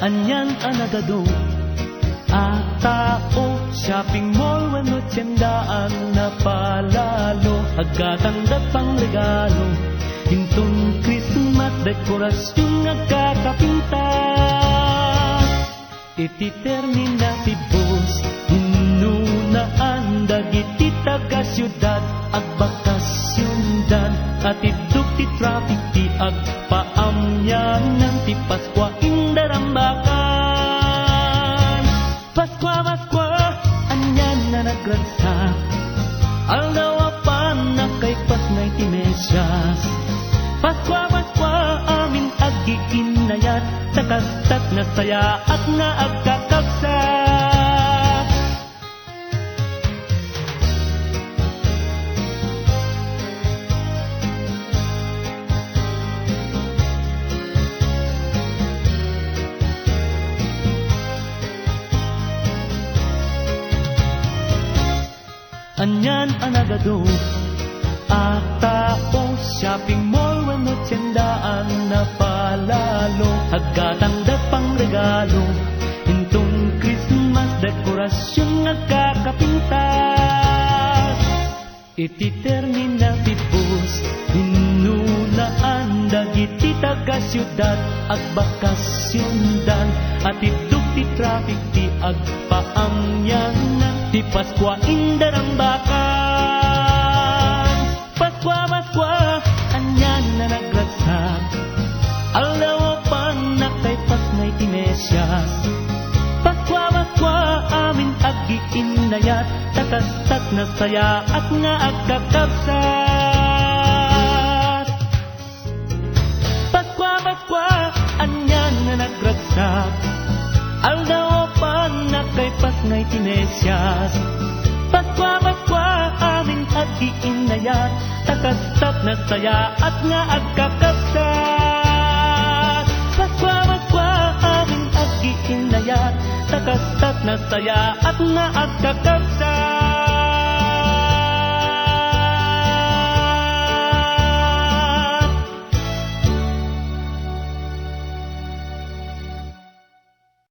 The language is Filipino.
Anyan anagado tao shopping mall wano tiyandaan na palalo agkatanggat pang regalo hintun Christmas dekorasyon agkakapinta iti termina ti bus hinunaan dagiti taga syudad agbakasyon dan at iduk ti traffic ti agpaamyanan ti Paskwa indarambakan Paskwa anyan na nagragsak aldawapan na kay pasngay ti Mesyas Paskwa amin agiinayat takastat na saya at nga agkakabsak Anyan anagado tao shopping mall wano tiyandaan na palalo agkatangdat pang regalo hintun Christmas dekorasyon agkakapintas iti termina ti bus hinunaan dagiti taga syudad agbakasyon dan at iduk ti traffic ti agpaamyanan ti Paskwa indarambakan Paskwa anyan na nagragsak aldawapan na kay pasngay ti Mesyas Paskwa amin agiinayat takastat na saya at nga agkakabsat Paskwa anyan na nagragsak aldawapan na kay pasngay ti Mesyas Paskwa amin agiinayat takastat na saya at nga agkakabsat Paskwa amin agiinayat takastat na saya at nga agkakabsat